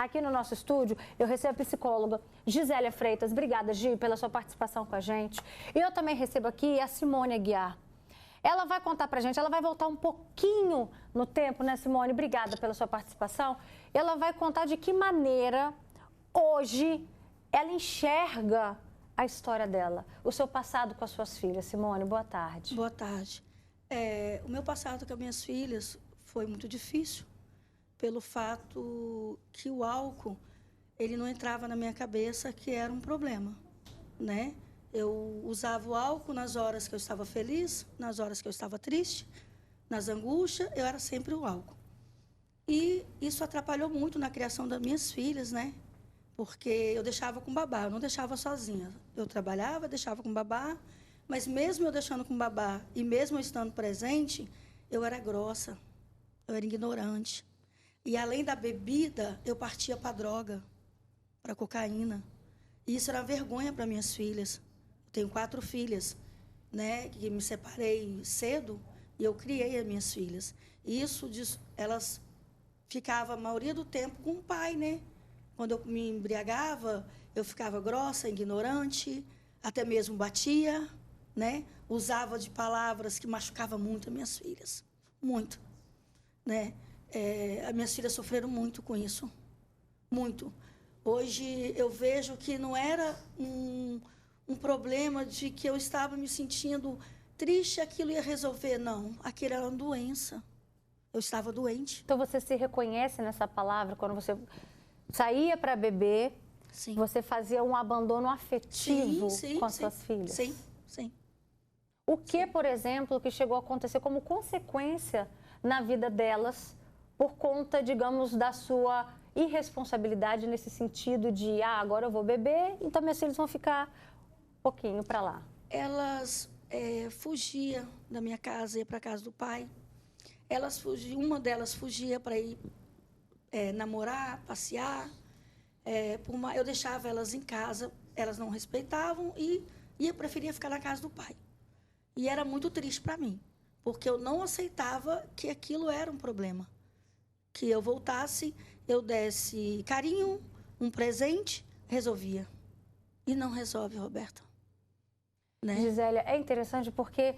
Aqui no nosso estúdio, eu recebo a psicóloga Gisélia Freitas. Obrigada, Gi, pela sua participação com a gente. E eu também recebo aqui a Simone Aguiar. Ela vai contar pra gente, ela vai voltar um pouquinho no tempo, né, Simone? Obrigada pela sua participação. Ela vai contar de que maneira, hoje, ela enxerga a história dela, o seu passado com as suas filhas. Simone, boa tarde. Boa tarde. O meu passado com as minhas filhas foi muito difícil, pelo fato que o álcool, ele não entrava na minha cabeça que era um problema, né? Eu usava o álcool nas horas que eu estava feliz, nas horas que eu estava triste, nas angústias, eu era sempre o álcool. E isso atrapalhou muito na criação das minhas filhas, né? Porque eu deixava com babá, eu não deixava sozinha. Eu trabalhava, deixava com babá, mas mesmo eu deixando com babá e mesmo eu estando presente, eu era grossa, eu era ignorante. E além da bebida, eu partia para droga, para cocaína. E isso era vergonha para minhas filhas. Eu tenho 4 filhas, né, que me separei cedo e eu criei as minhas filhas. E isso, elas ficavam a maioria do tempo com o pai, né? Quando eu me embriagava, eu ficava grossa, ignorante, até mesmo batia, né? Usava de palavras que machucavam muito as minhas filhas, muito, né? As minhas filhas sofreram muito com isso, muito. Hoje eu vejo que não era um problema de que eu estava me sentindo triste, aquilo ia resolver, não. Aquilo era uma doença. Eu estava doente. Então você se reconhece nessa palavra quando você saía para beber, sim, você fazia um abandono afetivo com as suas filhas? Sim, sim. O que, por exemplo, que chegou a acontecer como consequência na vida delas por conta, digamos, da sua irresponsabilidade nesse sentido de, agora eu vou beber, então minhas filhas vão ficar um pouquinho para lá? Elas fugiam da minha casa, ia para a casa do pai. Elas fugiam, uma delas fugia para ir namorar, passear. Eu deixava elas em casa, elas não respeitavam e eu preferia ficar na casa do pai. E era muito triste para mim, porque eu não aceitava que aquilo era um problema. Que eu voltasse, eu desse carinho, um presente, resolvia. E não resolve, Roberta. Né? Gisélia, é interessante porque,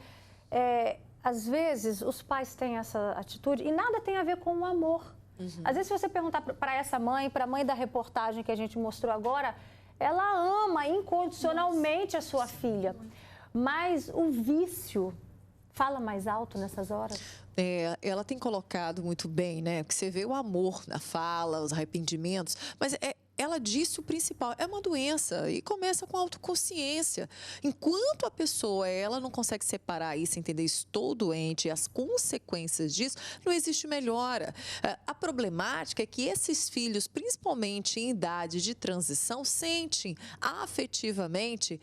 às vezes, os pais têm essa atitude e nada tem a ver com o amor. Uhum. Às vezes, se você perguntar para essa mãe, para a mãe da reportagem que a gente mostrou agora, ela ama incondicionalmente a sua filha. Mas o vício fala mais alto nessas horas? Ela tem colocado muito bem, né? Porque você vê o amor na fala, os arrependimentos, mas ela disse o principal, é uma doença e começa com autoconsciência. Enquanto a pessoa, ela não consegue separar isso, entender, estou doente e as consequências disso, não existe melhora. A problemática é que esses filhos, principalmente em idade de transição, sentem afetivamente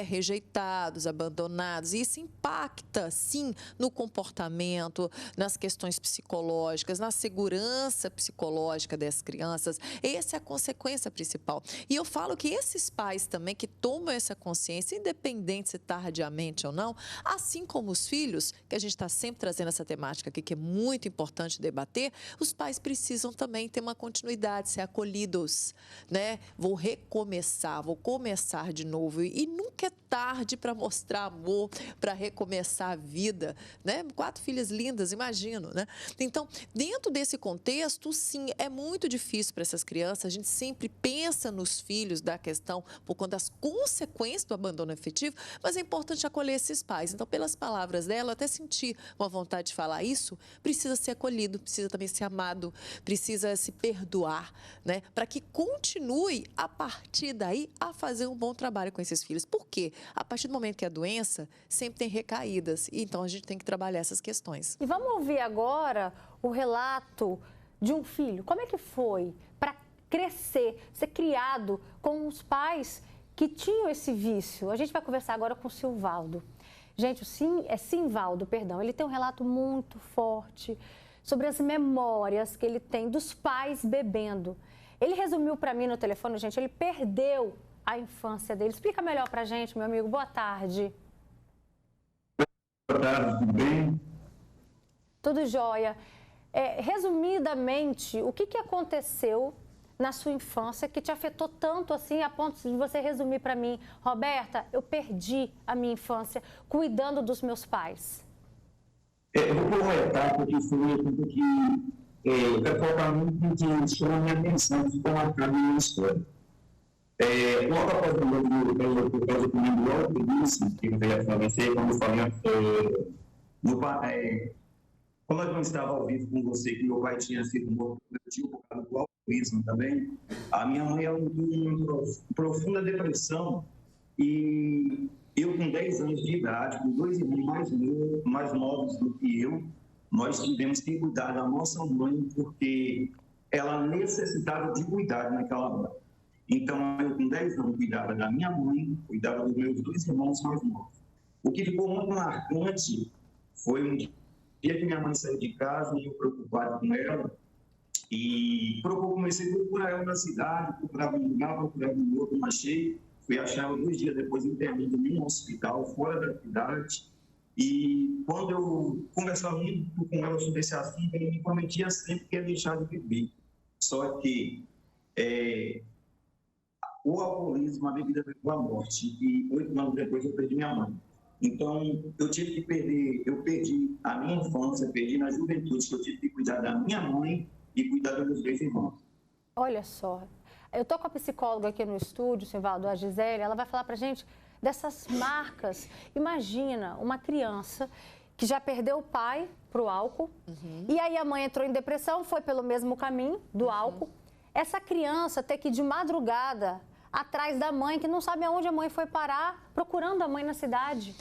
rejeitados, abandonados, e isso impacta, sim, no comportamento, nas questões psicológicas, na segurança psicológica das crianças. Essa é a consequência principal. E eu falo que esses pais também que tomam essa consciência, independente se tardiamente ou não, assim como os filhos, que a gente está sempre trazendo essa temática aqui, que é muito importante debater, os pais precisam também ter uma continuidade, ser acolhidos, né? Vou recomeçar, vou começar de novo. E nunca é tarde para mostrar amor, para recomeçar a vida, né? 4 filhas lindas, imagino, né? Então, dentro desse contexto, sim, é muito difícil para essas crianças, a gente sempre pensa nos filhos da questão por conta das consequências do abandono afetivo, mas é importante acolher esses pais. Então, pelas palavras dela, até sentir uma vontade de falar isso, precisa ser acolhido, precisa também ser amado, precisa se perdoar, né? Para que continue, a partir daí, a fazer um bom trabalho com esses filhos. Por quê? A partir do momento que a doença sempre tem recaídas, e então a gente tem que trabalhar essas questões. E vamos ouvir agora o relato de um filho. Como é que foi para crescer, ser criado com os pais que tinham esse vício? A gente vai conversar agora com o Silvaldo. Gente, é Simvaldo, perdão. Ele tem um relato muito forte sobre as memórias que ele tem dos pais bebendo. Ele resumiu para mim no telefone, gente, ele perdeu a infância dele. Explica melhor para a gente, meu amigo. Boa tarde. Boa tarde, tudo bem? Tudo jóia. Resumidamente, o que aconteceu na sua infância que te afetou tanto assim, a ponto de você resumir para mim: Roberta, eu perdi a minha infância cuidando dos meus pais? Eu vou comentar porque foi tudo que eu quero colocar muito que chamou a minha atenção, que ficou marcado na minha história. Logo após o meu por causa do meu alcoolismo, que veio a falecer, como eu falei, como eu não estava ao vivo com você, que meu pai tinha sido morto por causa do alcoolismo também, a minha mãe entrou em profunda depressão e eu, com 10 anos de idade, com 2 irmãos mais novos do que eu, nós tivemos que cuidar da nossa mãe porque ela necessitava de cuidado naquela hora. Então, eu, com 10 anos, cuidava da minha mãe, cuidava dos meus 2 irmãos mais novos. O que ficou muito marcante foi um dia que minha mãe saiu de casa e eu preocupado com ela. E comecei a procurar ela na cidade, procurava um lugar, procurava um outro, não achei. Fui achar ela 2 dias depois, internado em um hospital, fora da cidade. E quando eu conversava muito com ela sobre esse assunto, ela me prometia sempre que ia deixar de beber. Só que o alcoolismo, a bebida levou à morte. E 8 anos depois eu perdi minha mãe. Então, eu tive que perdi a minha infância, perdi na juventude, que eu tive que cuidar da minha mãe e cuidar dos meus 2 irmãos. Olha só, eu estou com a psicóloga aqui no estúdio, Simvaldo, a Gisele, ela vai falar pra gente dessas marcas. Imagina uma criança que já perdeu o pai pro álcool, e aí a mãe entrou em depressão, foi pelo mesmo caminho do álcool. Essa criança ter que ir de madrugada atrás da mãe, que não sabe aonde a mãe foi parar, procurando a mãe na cidade.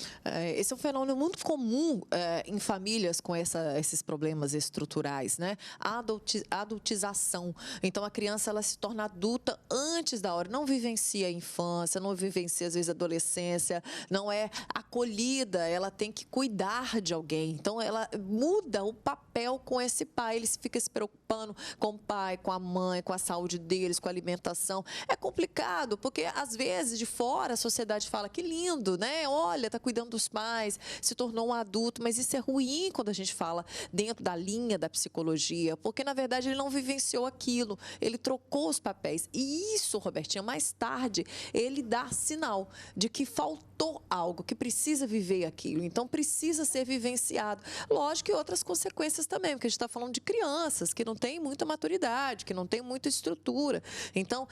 Esse é um fenômeno muito comum em famílias com esses problemas estruturais, né? A adultização. Então, a criança ela se torna adulta antes da hora, não vivencia a infância, não vivencia, às vezes, a adolescência, não é acolhida, ela tem que cuidar de alguém. Então, ela muda o papel com esse pai, ele fica se preocupando com o pai, com a mãe, com a saúde deles, com a alimentação. É complicado, porque às vezes de fora a sociedade fala que lindo, né? Olha, tá cuidando dos pais, se tornou um adulto, mas isso é ruim quando a gente fala dentro da linha da psicologia, porque na verdade ele não vivenciou aquilo, ele trocou os papéis. E isso, Robertinha, mais tarde ele dá sinal de que faltou algo, que precisa viver aquilo, então precisa ser vivenciado. Lógico que outras consequências também, porque a gente está falando de crianças que não têm muita maturidade, que não têm muita estrutura. Então,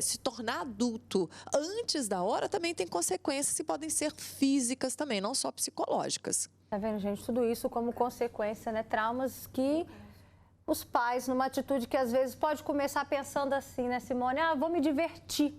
se tornar adulto antes da hora também tem consequências que podem ser físicas também, não só psicológicas. Tá vendo, gente? Tudo isso como consequência, né? Traumas que os pais, numa atitude que às vezes pode começar pensando assim, né, Simone? Vou me divertir.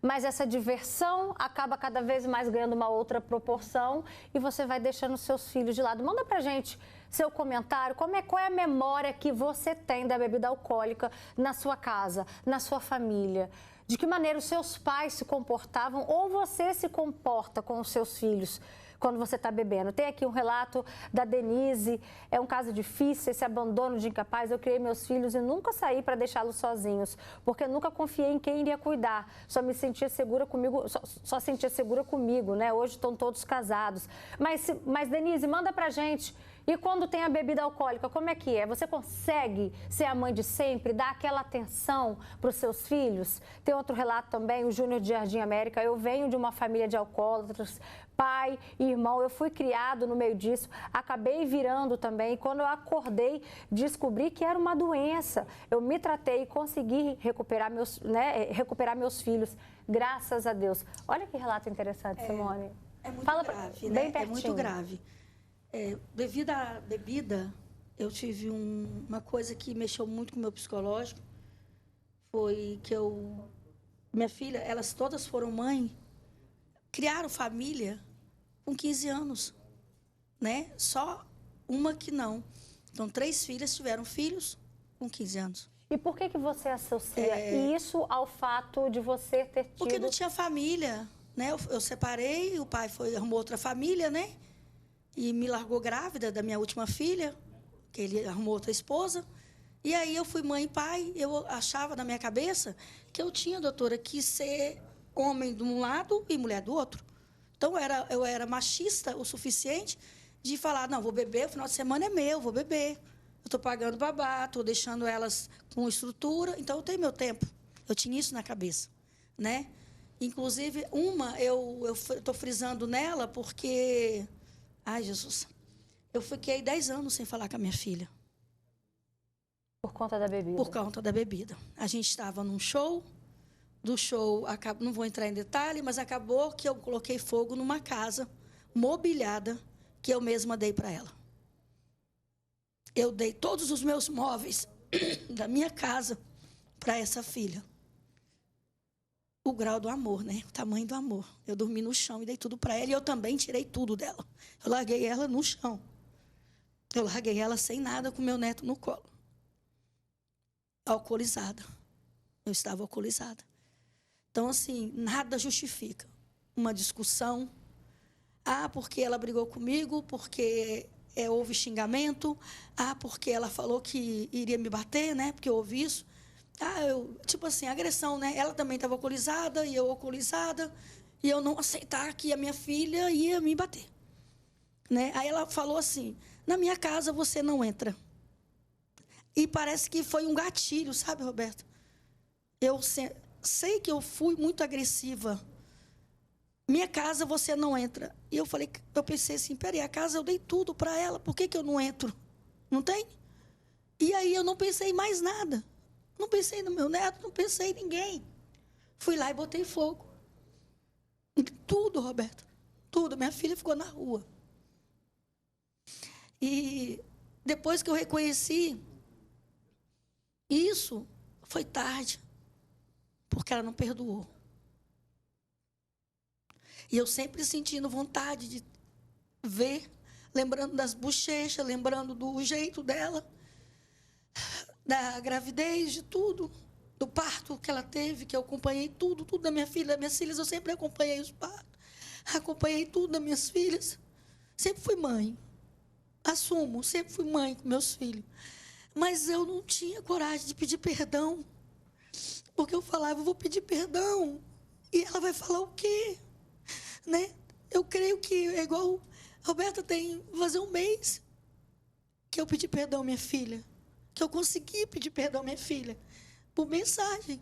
Mas essa diversão acaba cada vez mais ganhando uma outra proporção e você vai deixando seus filhos de lado. Manda pra gente seu comentário, qual é a memória que você tem da bebida alcoólica na sua casa, na sua família? De que maneira os seus pais se comportavam ou você se comporta com os seus filhos quando você está bebendo? Tem aqui um relato da Denise, é um caso difícil, esse abandono de incapaz. Eu criei meus filhos e nunca saí para deixá-los sozinhos, porque nunca confiei em quem iria cuidar. Só me sentia segura comigo, só sentia segura comigo, né? Hoje estão todos casados. Mas Denise, manda pra gente. E quando tem a bebida alcoólica, como é que é? Você consegue ser a mãe de sempre, dar aquela atenção para os seus filhos? Tem outro relato também, o Júnior de Jardim América. Eu venho de uma família de alcoólatras, pai e irmão. Eu fui criado no meio disso, acabei virando também. Quando eu acordei, descobri que era uma doença. Eu me tratei e consegui recuperar meus filhos, graças a Deus. Olha que relato interessante, Simone. É muito Fala grave, bem né? pertinho. É muito grave. Devido à bebida, eu tive uma coisa que mexeu muito com o meu psicológico. Foi que minha filha, elas todas foram mãe, criaram família com 15 anos, né? Só uma que não. Então, 3 filhas tiveram filhos com 15 anos. E por que você associa isso ao fato de você ter tido... Porque não tinha família, né? Eu separei, o pai arrumou outra família, né? E me largou grávida da minha última filha, que ele arrumou outra esposa. E aí eu fui mãe e pai, eu achava na minha cabeça que eu tinha, doutora, que ser homem de um lado e mulher do outro. Então, eu era machista o suficiente de falar, não, vou beber, o final de semana é meu, vou beber. eu estou pagando babá, estou deixando elas com estrutura, então eu tenho meu tempo. Eu tinha isso na cabeça, né? Inclusive, eu estou frisando nela porque... Ai, Jesus. Eu fiquei 10 anos sem falar com a minha filha. Por conta da bebida? Por conta da bebida. A gente estava num show, do show, não vou entrar em detalhe, mas acabou que eu coloquei fogo numa casa mobiliada que eu mesma dei para ela. Eu dei todos os meus móveis da minha casa para essa filha. O grau do amor, né? O tamanho do amor. Eu dormi no chão e dei tudo para ela e eu também tirei tudo dela. Eu larguei ela no chão. Eu larguei ela sem nada com meu neto no colo. Alcoolizada. Eu estava alcoolizada. Então, assim, nada justifica uma discussão. Ah, porque ela brigou comigo, porque houve xingamento. Ah, porque ela falou que iria me bater, né? Porque eu ouvi isso. Tipo assim, agressão, né? Ela também estava alcoolizada e eu alcoolizada. E eu não aceitar que a minha filha ia me bater. Né? Aí ela falou assim, na minha casa você não entra. E parece que foi um gatilho, sabe, Roberto? Eu sei que eu fui muito agressiva. Minha casa você não entra. E eu pensei assim, peraí, a casa eu dei tudo para ela, por que eu não entro? Não tem? E aí eu não pensei em mais nada. Não pensei no meu neto, não pensei em ninguém. Fui lá e botei fogo. Tudo, Roberto. Tudo. Minha filha ficou na rua. E depois que eu reconheci, isso foi tarde. Porque ela não perdoou. E eu sempre sentindo vontade de ver, lembrando das bochechas, lembrando do jeito dela, da gravidez, de tudo, do parto que ela teve, que eu acompanhei tudo da minha filha, das minhas filhas, eu sempre acompanhei os partos, acompanhei tudo das minhas filhas. Sempre fui mãe, assumo, sempre fui mãe com meus filhos. Mas eu não tinha coragem de pedir perdão, porque eu falava, eu vou pedir perdão, e ela vai falar o quê? Né? Eu creio que é igual, Roberta, tem fazer um mês que eu pedi perdão à minha filha, que eu consegui pedir perdão à minha filha, por mensagem.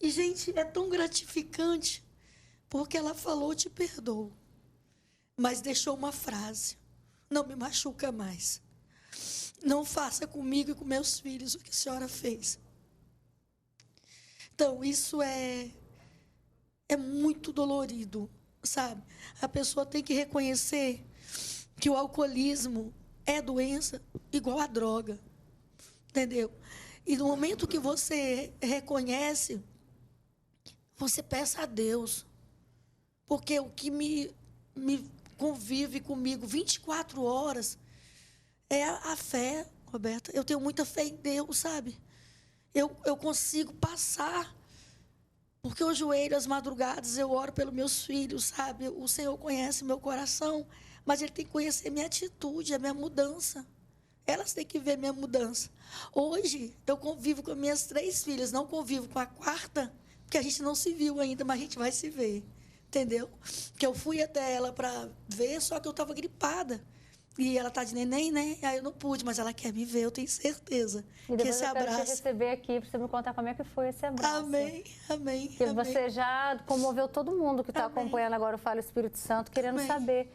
E, gente, é tão gratificante, porque ela falou, te perdoo, mas deixou uma frase, não me machuca mais. Não faça comigo e com meus filhos o que a senhora fez. Então, isso é muito dolorido, sabe? A pessoa tem que reconhecer que o alcoolismo é doença igual a droga, entendeu? E no momento que você reconhece, você peça a Deus, porque o que me convive comigo 24 horas é a fé, Roberta. Eu tenho muita fé em Deus, sabe? Eu consigo passar, porque eu joelho às madrugadas, eu oro pelos meus filhos, sabe? O Senhor conhece meu coração, mas Ele tem que conhecer minha atitude, a minha mudança. Elas têm que ver minha mudança. Hoje, eu convivo com minhas 3 filhas, não convivo com a 4ª, porque a gente não se viu ainda, mas a gente vai se ver, entendeu? Que eu fui até ela para ver, só que eu estava gripada. E ela está de neném, né? Aí eu não pude, mas ela quer me ver, eu tenho certeza. E depois que esse eu quero abraço... te receber aqui para você me contar como é que foi esse abraço. Amém, amém. Porque amém. você já comoveu todo mundo que está acompanhando agora o Fala Espírito Santo, querendo amém. saber,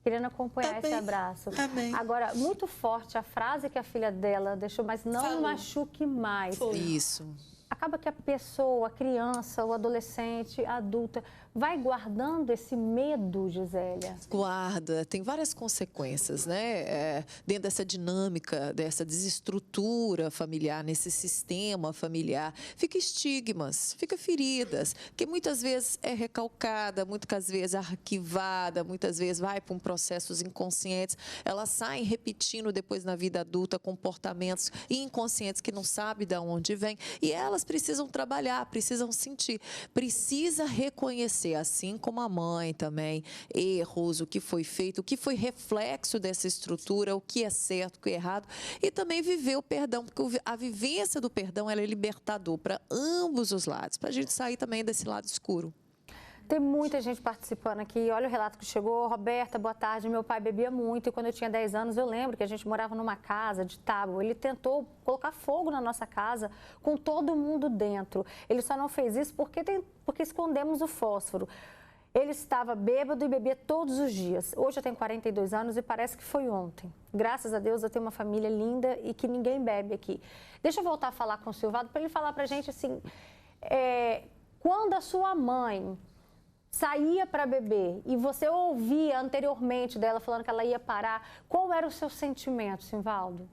querendo acompanhar amém. esse abraço. Amém. Agora, muito forte a frase que a filha dela deixou, mas não Falou. machuque mais. Foi. Isso. Acaba que a pessoa, a criança, o adolescente, a adulta, vai guardando esse medo, Gisélia? Guarda, tem várias consequências, né? Dentro dessa dinâmica, dessa desestrutura familiar, nesse sistema familiar, fica estigmas, fica feridas, que muitas vezes é recalcada, muitas vezes arquivada, muitas vezes vai para processos inconscientes, elas saem repetindo depois na vida adulta comportamentos inconscientes que não sabe de onde vem, e elas precisam trabalhar, precisam sentir, precisa reconhecer, assim como a mãe também, erros, o que foi feito, o que foi reflexo dessa estrutura, o que é certo, o que é errado, e também viver o perdão, porque a vivência do perdão ela é libertador para ambos os lados, para a gente sair também desse lado escuro. Tem muita gente participando aqui. Olha o relato que chegou. Roberta, boa tarde. Meu pai bebia muito e quando eu tinha 10 anos, eu lembro que a gente morava numa casa de tábua. Ele tentou colocar fogo na nossa casa com todo mundo dentro. Ele só não fez isso porque escondemos o fósforo. Ele estava bêbado e bebia todos os dias. Hoje eu tenho 42 anos e parece que foi ontem. Graças a Deus eu tenho uma família linda e que ninguém bebe aqui. Deixa eu voltar a falar com o Silvado para ele falar para a gente assim, quando a sua mãe saía para beber e você ouvia anteriormente dela falando que ela ia parar, qual era o seu sentimento, Simvaldo?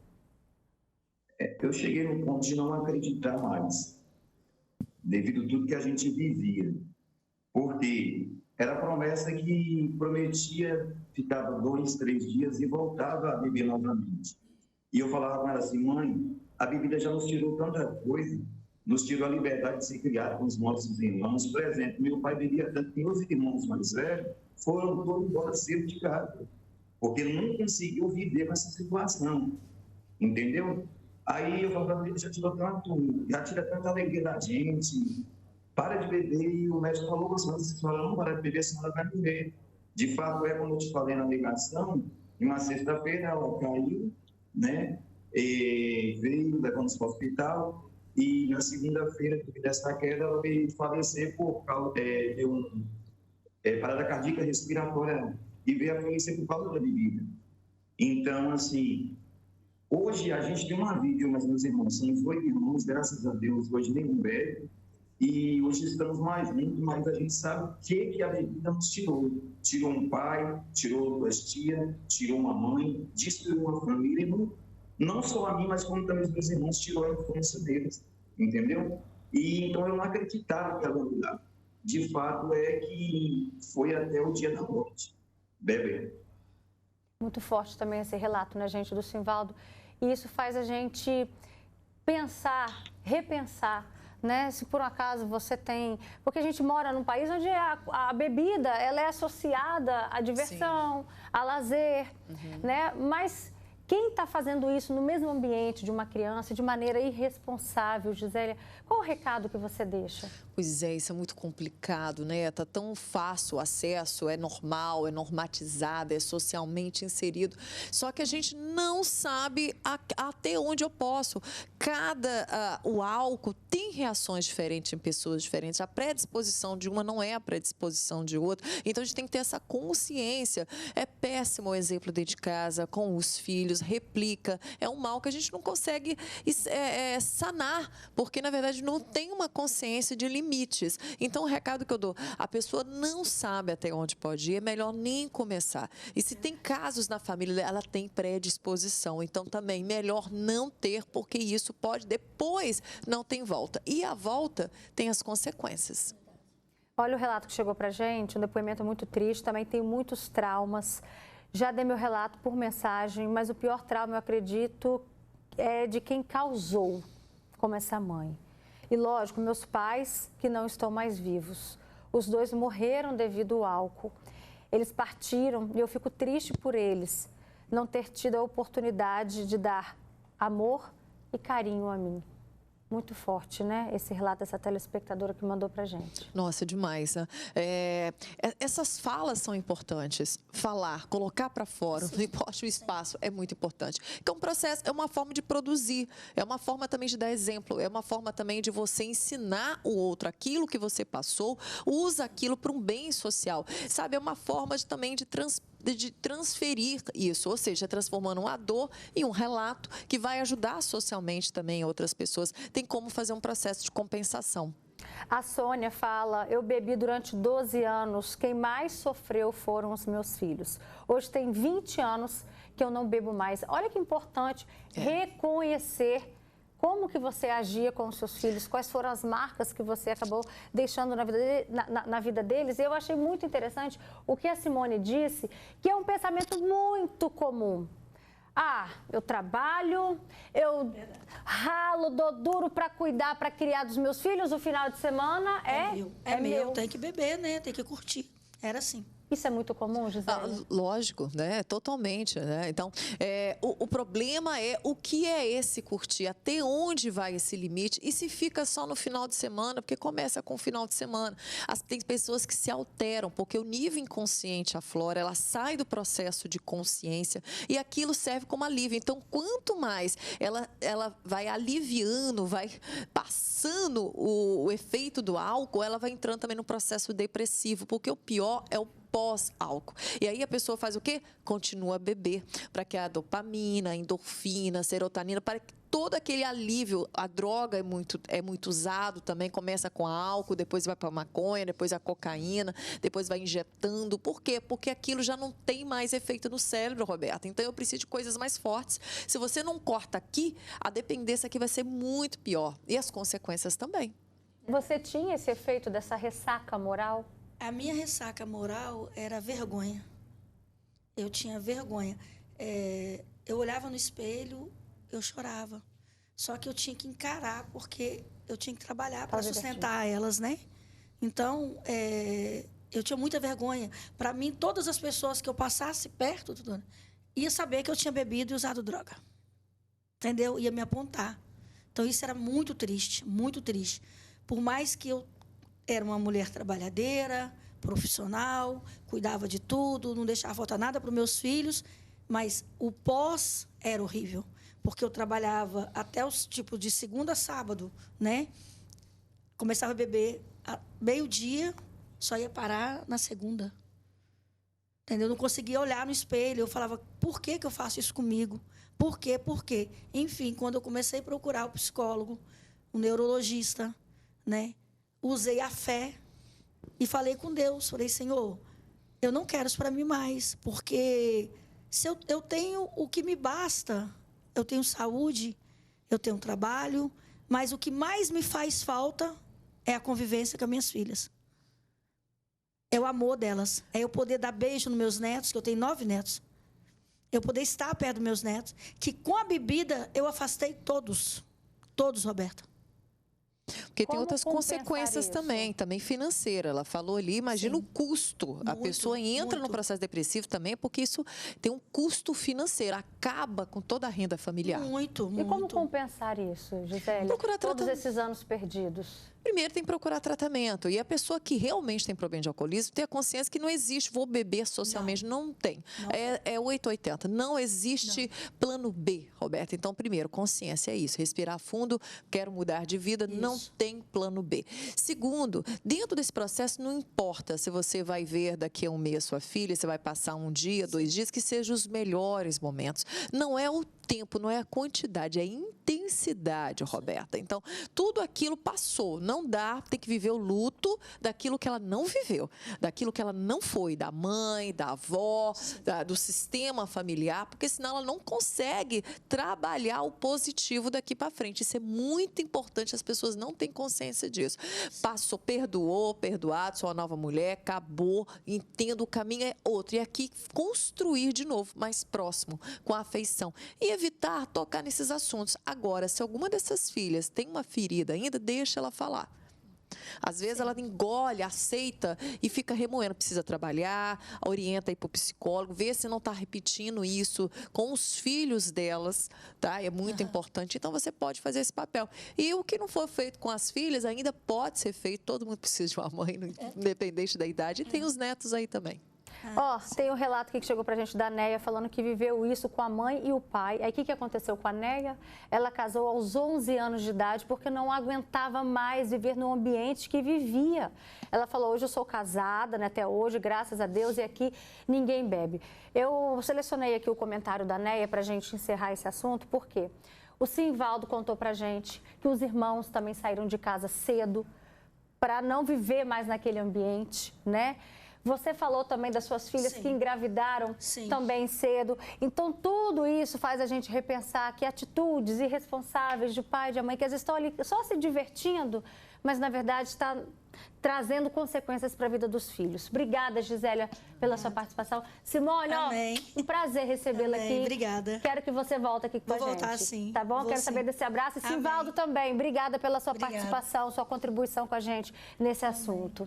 Eu cheguei no ponto de não acreditar mais, devido a tudo que a gente vivia. Porque era promessa que prometia, ficava 2, 3 dias e voltava a beber novamente. E eu falava com ela assim, mãe, a bebida já nos tirou tanta coisa, nos tirou a liberdade de ser criado com os nossos irmãos. Por exemplo, meu pai bebia tanto que meus irmãos mais velhos foram todos embora cedo de casa, porque não conseguiu viver com essa situação, entendeu? Aí eu falava, já tira tanta alegria da gente, para de beber. E o médico falou, mas a senhora não para de beber, a senhora vai morrer. De fato, como eu te falei na ligação, em uma sexta-feira ela caiu, né? E veio, levando-se para o hospital. E na segunda-feira, devido a essa queda, ela veio falecer por causa de uma parada cardíaca respiratória e veio a falecer por causa da bebida. Então, assim, hoje a gente tem uma vida, mas meus irmãos são 8 irmãos, graças a Deus, hoje nenhum bebe. E hoje estamos mais juntos, mas a gente sabe o que a bebida nos tirou. Tirou um pai, tirou 2 tias, tirou uma mãe, destruiu uma família. Não só a mim, mas como também os meus irmãos, tirou a infância deles, entendeu? E então eu não acreditava que ela mudava. De fato, que foi até o dia da morte, bebê. Muito forte também esse relato, né, gente, do Simvaldo. E isso faz a gente pensar, repensar, né? Se por um acaso você tem... Porque a gente mora num país onde a bebida ela é associada à diversão, sim, a lazer, né? Mas... quem está fazendo isso no mesmo ambiente de uma criança, de maneira irresponsável, Gisélia, qual o recado que você deixa? Pois é, isso é muito complicado, né? Está tão fácil o acesso, é normal, é normatizado, é socialmente inserido. Só que a gente não sabe até onde eu posso. O álcool tem reações diferentes em pessoas diferentes. A predisposição de uma não é a predisposição de outra. Então, a gente tem que ter essa consciência. É péssimo o exemplo dentro de casa, com os filhos, replica. É um mal que a gente não consegue sanar, porque, na verdade, não tem uma consciência de limites. Então, o recado que eu dou, a pessoa não sabe até onde pode ir, é melhor nem começar. E se tem casos na família, ela tem predisposição. Então, também, melhor não ter, porque isso pode, depois, não tem volta. E a volta tem as consequências. Olha o relato que chegou pra gente, um depoimento muito triste, também tem muitos traumas. Já dei meu relato por mensagem, mas o pior trauma, eu acredito, é de quem causou, como essa mãe. E, lógico, meus pais que não estão mais vivos. Os 2 morreram devido ao álcool. Eles partiram e eu fico triste por eles não ter tido a oportunidade de dar amor e carinho a mim. Muito forte, né? Esse relato dessa telespectadora que mandou pra gente. Nossa, demais, né? Essas falas são importantes. Falar, colocar para fora, sim, não importa o espaço, é muito importante. Então, um processo é uma forma de produzir, é uma forma também de dar exemplo, é uma forma também de você ensinar o outro aquilo que você passou, usa aquilo para um bem social. Sabe, é uma forma também de transferir isso, ou seja, transformando uma dor em um relato que vai ajudar socialmente também outras pessoas. Tem como fazer um processo de compensação. A Sônia fala, eu bebi durante 12 anos, quem mais sofreu foram os meus filhos. Hoje tem 20 anos que eu não bebo mais. Olha que importante reconhecer como que você agia com os seus filhos, quais foram as marcas que você acabou deixando na vida deles. Eu achei muito interessante o que a Simone disse, que é um pensamento muito comum. Ah, eu trabalho, eu ralo, dou duro para cuidar, para criar dos meus filhos, o final de semana é meu. Tem que beber, né? Tem que curtir. Era assim. Isso é muito comum, Gisele? Lógico, né? Totalmente, né? Então, o problema é o que é esse curtir, até onde vai esse limite e se fica só no final de semana, porque começa com o final de semana. Tem pessoas que se alteram, porque o nível inconsciente aflora, ela sai do processo de consciência e aquilo serve como alívio. Então, quanto mais ela vai aliviando, vai passando o efeito do álcool, ela vai entrando também no processo depressivo, porque o pior é o pós-álcool. E aí a pessoa faz o quê? Continua a beber, para que a dopamina, a endorfina, a serotonina, para que todo aquele alívio, a droga é muito usado também, começa com álcool, depois vai para a maconha, depois a cocaína, depois vai injetando. Por quê? Porque aquilo já não tem mais efeito no cérebro, Roberta. Então eu preciso de coisas mais fortes. Se você não corta aqui, a dependência aqui vai ser muito pior. E as consequências também. Você tinha esse efeito dessa ressaca moral? A minha ressaca moral era vergonha. Eu tinha vergonha. Eu olhava no espelho, eu chorava. Só que eu tinha que encarar, porque eu tinha que trabalhar para sustentar elas, né? Então, eu tinha muita vergonha. Para mim, todas as pessoas que eu passasse perto, ia saber que eu tinha bebido e usado droga. Entendeu? Ia me apontar. Então, isso era muito triste, muito triste. Por mais que eu era uma mulher trabalhadeira, profissional, cuidava de tudo, não deixava faltar nada para os meus filhos, mas o pós era horrível, porque eu trabalhava até os tipos de segunda a sábado, né? Começava a beber meio-dia, só ia parar na segunda. Entendeu? Eu não conseguia olhar no espelho, eu falava, por que eu faço isso comigo? Por quê? Por quê? Enfim, quando eu comecei a procurar o psicólogo, o neurologista, né? Usei a fé e falei com Deus. Falei, Senhor, eu não quero isso para mim mais, porque se eu tenho o que me basta, eu tenho saúde, eu tenho trabalho, mas o que mais me faz falta é a convivência com as minhas filhas. É o amor delas. É eu poder dar beijo nos meus netos, que eu tenho 9 netos. Eu poder estar perto dos meus netos, que com a bebida eu afastei todos. Todos, Roberta. Porque tem outras consequências também financeira. Ela falou ali, imagina o custo. A pessoa entra no processo depressivo também, porque isso tem um custo financeiro, acaba com toda a renda familiar. Muito. E como compensar isso, Gisele? Procurar todos esses anos perdidos. Primeiro tem que procurar tratamento. E a pessoa que realmente tem problema de alcoolismo tem a consciência que não existe, vou beber socialmente. Não tem. É 880. Não existe plano B, Roberta. Então, primeiro, consciência é isso. Respirar fundo, quero mudar de vida, não tem plano B. Segundo, dentro desse processo, não importa se você vai ver daqui a um mês sua filha, você vai passar um dia, 2 dias, que sejam os melhores momentos. Não é o tempo, não é a quantidade, é a intensidade, Roberta. Então, tudo aquilo passou. Não dá, tem que viver o luto daquilo que ela não viveu, daquilo que ela não foi, da mãe, da avó, do sistema familiar, porque senão ela não consegue trabalhar o positivo daqui para frente. Isso é muito importante, as pessoas não têm consciência disso. Passou, perdoou, perdoado, sou uma nova mulher, acabou, entendo, o caminho é outro. E aqui, construir de novo, mais próximo, com a afeição. E evitar tocar nesses assuntos. Agora, se alguma dessas filhas tem uma ferida ainda, deixa ela falar. Às vezes ela engole, aceita e fica remoendo. Precisa trabalhar, orienta aí para o psicólogo, vê se não está repetindo isso com os filhos delas, tá? É muito importante. Então, você pode fazer esse papel. E o que não for feito com as filhas ainda pode ser feito. Todo mundo precisa de uma mãe, independente da idade. E tem os netos aí também. Tem um relato aqui que chegou pra gente da Neia, falando que viveu isso com a mãe e o pai. Aí, o que aconteceu com a Neia? Ela casou aos 11 anos de idade porque não aguentava mais viver no ambiente que vivia. Ela falou, hoje eu sou casada, né, até hoje, graças a Deus, e aqui ninguém bebe. Eu selecionei aqui o comentário da Neia pra gente encerrar esse assunto, porque o Simvaldo contou pra gente que os irmãos também saíram de casa cedo para não viver mais naquele ambiente, né? Você falou também das suas filhas que engravidaram também cedo. Então, tudo isso faz a gente repensar que atitudes irresponsáveis de pai e de mãe, que às vezes estão ali só se divertindo, mas, na verdade, está trazendo consequências para a vida dos filhos. Obrigada, Gisélia, pela sua participação. Simone, um prazer recebê-la aqui. Obrigada. Quero que você volte aqui com a gente. Vou voltar, sim. Tá bom? Quero saber desse abraço. E Simvaldo também, obrigada pela sua participação, sua contribuição com a gente nesse assunto.